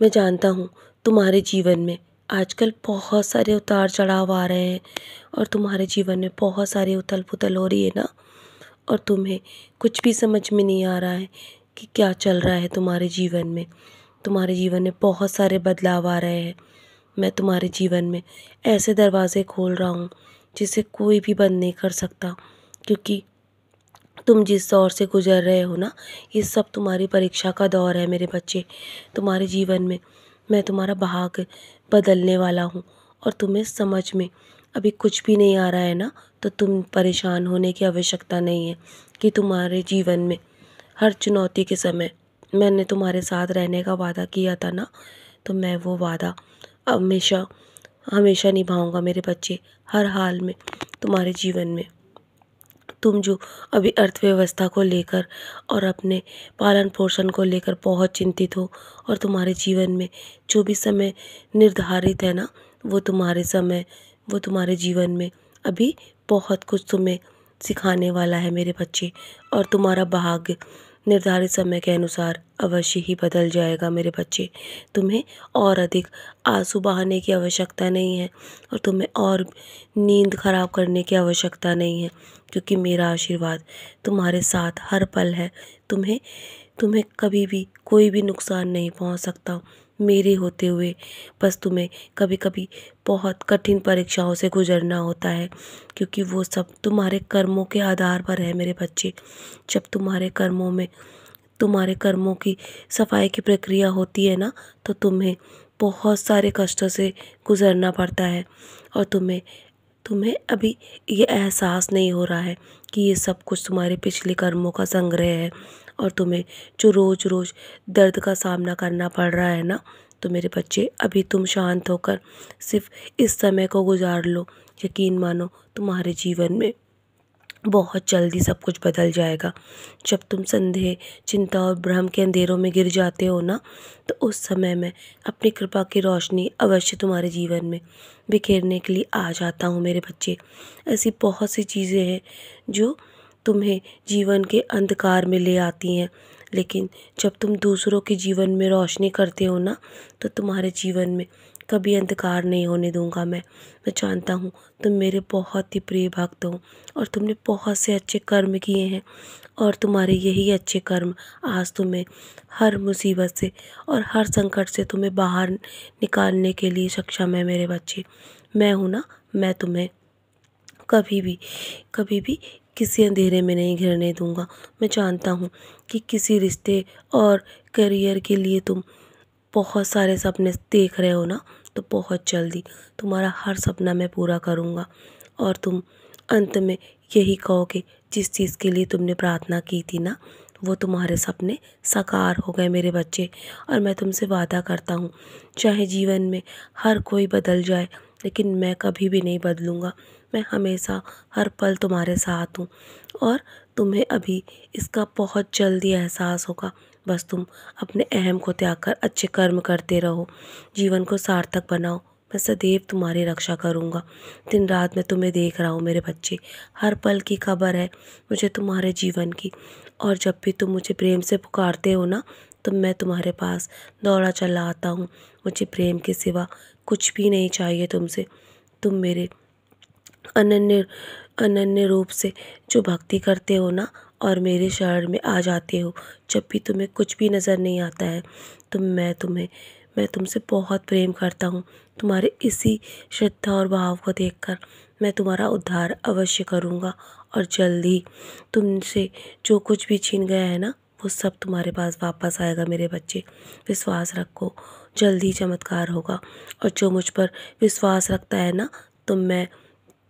मैं जानता हूँ तुम्हारे जीवन में आजकल बहुत सारे उतार चढ़ाव आ रहे हैं और तुम्हारे जीवन में बहुत सारी उथल पुथल हो रही है ना। और तुम्हें कुछ भी समझ में नहीं आ रहा है कि क्या चल रहा है तुम्हारे जीवन में। तुम्हारे जीवन में बहुत सारे बदलाव आ रहे हैं। मैं तुम्हारे जीवन में ऐसे दरवाज़े खोल रहा हूँ जिसे कोई भी बंद नहीं कर सकता, क्योंकि तुम जिस दौर से गुजर रहे हो ना, ये सब तुम्हारी परीक्षा का दौर है मेरे बच्चे। तुम्हारे जीवन में मैं तुम्हारा भाग्य बदलने वाला हूँ। और तुम्हें समझ में अभी कुछ भी नहीं आ रहा है ना, तो तुम परेशान होने की आवश्यकता नहीं है। कि तुम्हारे जीवन में हर चुनौती के समय मैंने तुम्हारे साथ रहने का वादा किया था ना, तो मैं वो वादा हमेशा हमेशा निभाऊंगा मेरे बच्चे। हर हाल में तुम्हारे जीवन में तुम जो अभी अर्थव्यवस्था को लेकर और अपने पालन पोषण को लेकर बहुत चिंतित हो, और तुम्हारे जीवन में जो भी समय निर्धारित है ना, वो तुम्हारे जीवन में अभी बहुत कुछ तुम्हें सिखाने वाला है मेरे बच्चे। और तुम्हारा भाग्य निर्धारित समय के अनुसार अवश्य ही बदल जाएगा मेरे बच्चे। तुम्हें और अधिक आंसू बहाने की आवश्यकता नहीं है, और तुम्हें और नींद खराब करने की आवश्यकता नहीं है, क्योंकि मेरा आशीर्वाद तुम्हारे साथ हर पल है। तुम्हें तुम्हें कभी भी कोई भी नुकसान नहीं पहुंच सकता मेरे होते हुए। बस तुम्हें कभी कभी बहुत कठिन परीक्षाओं से गुजरना होता है, क्योंकि वो सब तुम्हारे कर्मों के आधार पर है मेरे बच्चे। जब तुम्हारे कर्मों की सफाई की प्रक्रिया होती है ना, तो तुम्हें बहुत सारे कष्टों से गुजरना पड़ता है। और तुम्हें तुम्हें अभी ये एहसास नहीं हो रहा है कि ये सब कुछ तुम्हारे पिछले कर्मों का संग्रह है। और तुम्हें जो रोज़ रोज़ दर्द का सामना करना पड़ रहा है ना, तो मेरे बच्चे अभी तुम शांत होकर सिर्फ इस समय को गुजार लो। यकीन मानो तुम्हारे जीवन में बहुत जल्दी सब कुछ बदल जाएगा। जब तुम संदेह, चिंता और भ्रम के अंधेरों में गिर जाते हो ना, तो उस समय मैं अपनी कृपा की रोशनी अवश्य तुम्हारे जीवन में बिखेरने के लिए आ जाता हूँ मेरे बच्चे। ऐसी बहुत सी चीज़ें हैं जो तुम्हें जीवन के अंधकार में ले आती हैं, लेकिन जब तुम दूसरों के जीवन में रोशनी करते हो ना, तो तुम्हारे जीवन में कभी अंधकार नहीं होने दूंगा मैं जानता हूँ तुम मेरे बहुत ही प्रिय भक्त हो, और तुमने बहुत से अच्छे कर्म किए हैं। और तुम्हारे यही अच्छे कर्म आज तुम्हें हर मुसीबत से और हर संकट से तुम्हें बाहर निकालने के लिए सक्षम है मेरे बच्चे। मैं हूँ ना, मैं तुम्हें कभी भी किसी अंधेरे में नहीं घिरने दूंगा। मैं जानता हूँ कि किसी रिश्ते और करियर के लिए तुम बहुत सारे सपने देख रहे हो ना, तो बहुत जल्दी तुम्हारा हर सपना मैं पूरा करूँगा। और तुम अंत में यही कहोगे, जिस चीज़ के लिए तुमने प्रार्थना की थी ना, वो तुम्हारे सपने साकार हो गए मेरे बच्चे। और मैं तुमसे वादा करता हूँ, चाहे जीवन में हर कोई बदल जाए, लेकिन मैं कभी भी नहीं बदलूँगा। मैं हमेशा हर पल तुम्हारे साथ हूँ। और तुम्हें अभी इसका बहुत जल्दी एहसास होगा। बस तुम अपने अहम को त्याग कर अच्छे कर्म करते रहो, जीवन को सार्थक बनाओ। मैं सदैव तुम्हारी रक्षा करूँगा। दिन रात मैं तुम्हें देख रहा हूँ मेरे बच्चे। हर पल की खबर है मुझे तुम्हारे जीवन की। और जब भी तुम मुझे प्रेम से पुकारते हो ना, तो मैं तुम्हारे पास दौड़ा चला आता हूँ। मुझे प्रेम के सिवा कुछ भी नहीं चाहिए तुमसे। तुम मेरे अनन्य अनन्य रूप से जो भक्ति करते हो ना, और मेरे शरण में आ जाते हो जब भी तुम्हें कुछ भी नज़र नहीं आता है, तो मैं तुमसे बहुत प्रेम करता हूँ। तुम्हारे इसी श्रद्धा और भाव को देखकर मैं तुम्हारा उद्धार अवश्य करूँगा। और जल्द ही तुमसे जो कुछ भी छीन गया है ना, वो सब तुम्हारे पास वापस आएगा मेरे बच्चे। विश्वास रखो, जल्द ही चमत्कार होगा। और जो मुझ पर विश्वास रखता है ना, तो मैं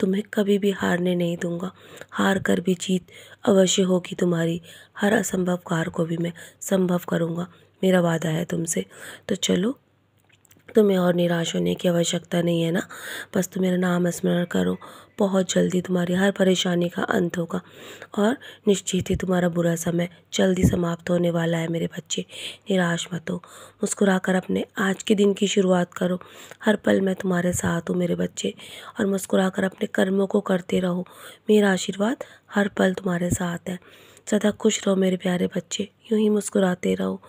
तुम्हें कभी भी हारने नहीं दूंगा। हार कर भी जीत अवश्य होगी तुम्हारी। हर असंभव कार्य को भी मैं संभव करूंगा, मेरा वादा है तुमसे। तो चलो, तुम्हें और निराश होने की आवश्यकता नहीं है ना। बस तुम मेरा नाम स्मरण करो, बहुत जल्दी तुम्हारी हर परेशानी का अंत होगा। और निश्चित ही तुम्हारा बुरा समय जल्दी समाप्त होने वाला है मेरे बच्चे। निराश मत हो, मुस्कुराकर अपने आज के दिन की शुरुआत करो। हर पल मैं तुम्हारे साथ हूँ मेरे बच्चे। और मुस्कुराकर अपने कर्मों को करते रहो। मेरा आशीर्वाद हर पल तुम्हारे साथ है। सदा खुश रहो मेरे प्यारे बच्चे, यूं ही मुस्कुराते रहो।